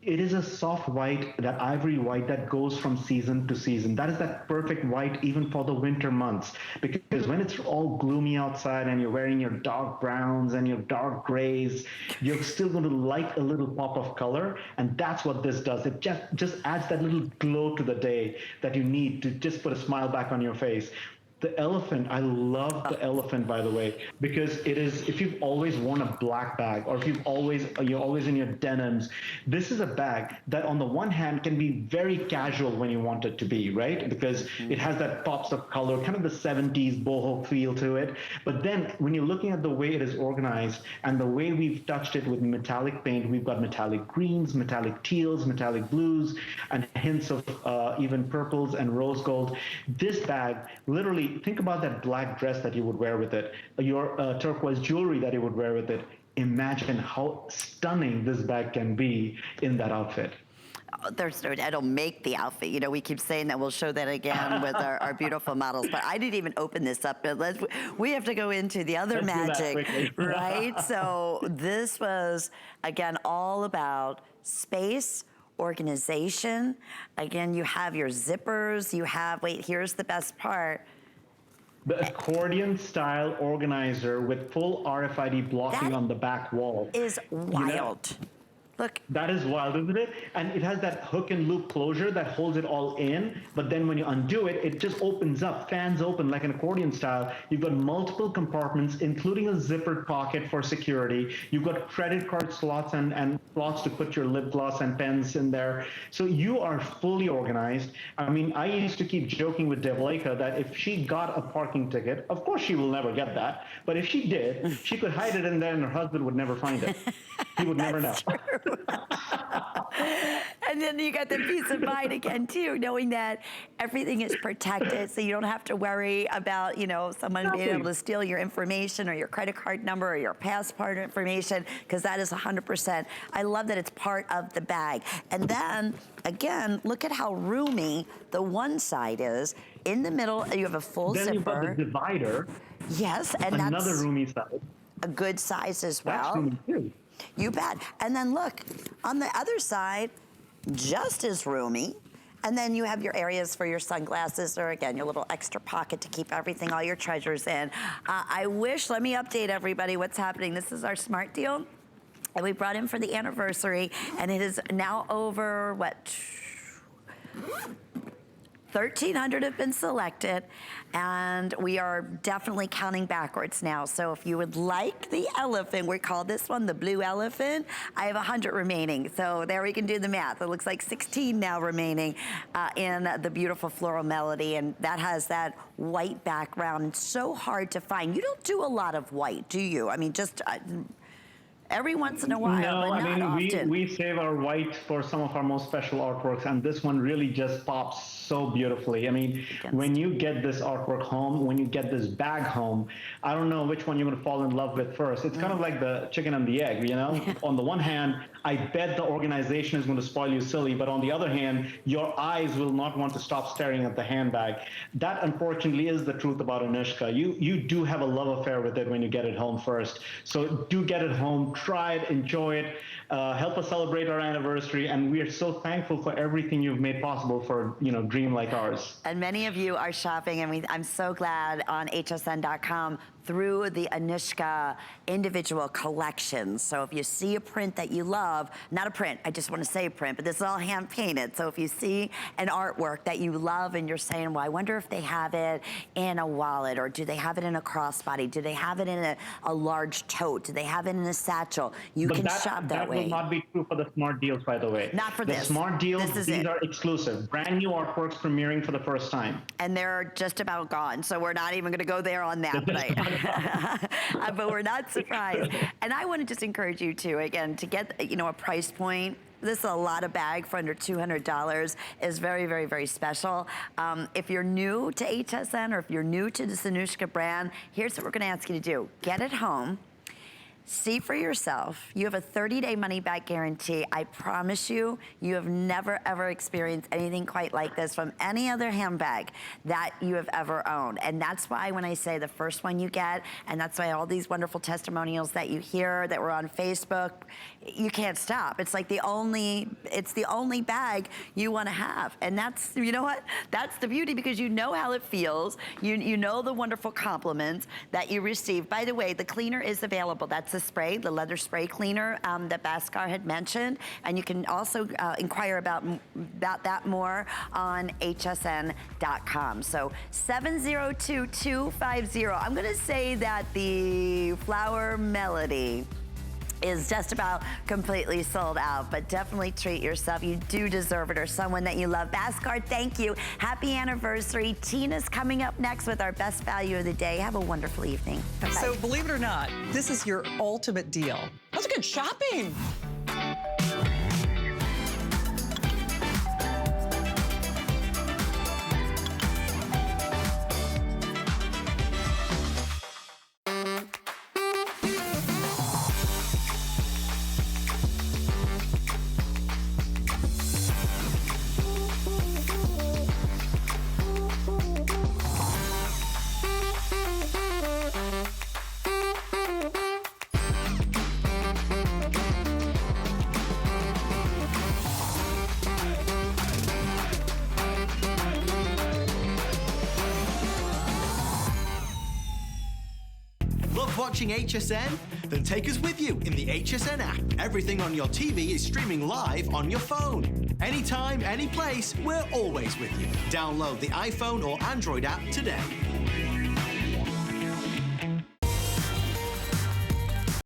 It is a soft white, that ivory white that goes from season to season. That is that perfect white even for the winter months. Because when it's all gloomy outside and you're wearing your dark browns and your dark grays, you're still going to like a little pop of color. And that's what this does. It just adds that little glow to the day that you need to just put a smile back on your face. The elephant, I love the elephant, by the way, because it is, if you've always worn a black bag or if you're always in your denims, this is a bag that on the one hand can be very casual when you want it to be, right? Because it has that pops of color, kind of the 70s boho feel to it. But then when you're looking at the way it is organized and the way we've touched it with metallic paint, we've got metallic greens, metallic teals, metallic blues, and hints of even purples and rose gold. This bag, literally, think about that black dress that you would wear with it, your turquoise jewelry that you would wear with it. Imagine how stunning this bag can be in that outfit. It'll make the outfit. You know, we keep saying that we'll show that again with our beautiful models, but I didn't even open this up. We have to go into the other magic, right? So this was, again, all about space, organization. Again, you have your zippers, you have, wait, here's the best part. The accordion style organizer with full RFID blocking on the back wall. Is wild. You know? Look. That is wild, isn't it? And it has that hook and loop closure that holds it all in, but then when you undo it, it just opens up, fans open like an accordion style. You've got multiple compartments, including a zippered pocket for security. You've got credit card slots and slots to put your lip gloss and pens in there. So you are fully organized. I mean, I used to keep joking with Devleka that if she got a parking ticket, of course she will never get that, but if she did, she could hide it in there and her husband would never find it. He would never know. And then you got the peace of mind again too, knowing that everything is protected, so you don't have to worry about, you know, someone being able to steal your information or your credit card number or your passport information, because that is 100%. I love that it's part of the bag. And then again, look at how roomy the one side is. In the middle, you have a full zipper. Then you've got the divider. Yes, and another that's roomy side. A good size as well. That's roomy too. You bet. And then look, on the other side, just as roomy. And then you have your areas for your sunglasses, or again, your little extra pocket to keep everything, all your treasures in. I wish, let me update everybody what's happening. This is our smart deal that we brought in for the anniversary, and it is now over, what, 1,300 have been selected, and we are definitely counting backwards now. So if you would like the elephant, we call this one the blue elephant, I have 100 remaining. So there we can do the math. It looks like 16 now remaining in the beautiful Floral Melody, and that has that white background. It's so hard to find. You don't do a lot of white, do you? I mean, just every once in a while, no, but not often. We save our white for some of our most special artworks, and this one really just pops so beautifully. I mean, when you get this artwork home, when you get this bag home, I don't know which one you're going to fall in love with first. It's kind of like the chicken and the egg, you know? On the one hand, I bet the organization is going to spoil you silly, but on the other hand, your eyes will not want to stop staring at the handbag. That, unfortunately, is the truth about Anuschka. You do have a love affair with it when you get it home first. So do get it home, try it, enjoy it, help us celebrate our anniversary, and we are so thankful for everything you've made possible for, you know, dream like ours. And many of you are shopping, and I'm so glad on hsn.com through the Anuschka individual collections. So if you see a print that you love, not a print, I just want to say print, but this is all hand painted. So if you see an artwork that you love and you're saying, well, I wonder if they have it in a wallet, or do they have it in a crossbody? Do they have it in a large tote? Do they have it in a satchel? You can shop that way. That will not be true for the smart deals, by the way. Not for this. The smart deals, these are exclusive. Brand new artworks premiering for the first time. And they're just about gone. So we're not even going to go there on that. But But we're not surprised. And I want to just encourage you to, again, to get, a price point. This is a lot of bag for under $200 is very, very, very special. If you're new to HSN or if you're new to the Anuschka brand, here's what we're gonna ask you to do. Get it home. See for yourself. You have a 30-day money-back guarantee. I promise you, you have never, ever experienced anything quite like this from any other handbag that you have ever owned. And that's why when I say the first one you get, and that's why all these wonderful testimonials that you hear that were on Facebook, you can't stop. It's like it's the only bag you want to have. And that's, you know what? That's the beauty, because you know how it feels. You know the wonderful compliments that you receive. By the way, the cleaner is available. That's the spray, the leather spray cleaner that Bhaskar had mentioned. And you can also inquire about that more on hsn.com. So 702-250. I'm going to say that the Floral Melody is just about completely sold out, but definitely treat yourself. You do deserve it, or someone that you love. Bhaskar, thank you. Happy anniversary. Tina's coming up next with our best value of the day. Have a wonderful evening. Bye-bye. So believe it or not, this is your ultimate deal. That's good shopping. Watching HSN? Then take us with you in the HSN app. Everything on your TV is streaming live on your phone. Anytime, any place, we're always with you. Download the iPhone or Android app today.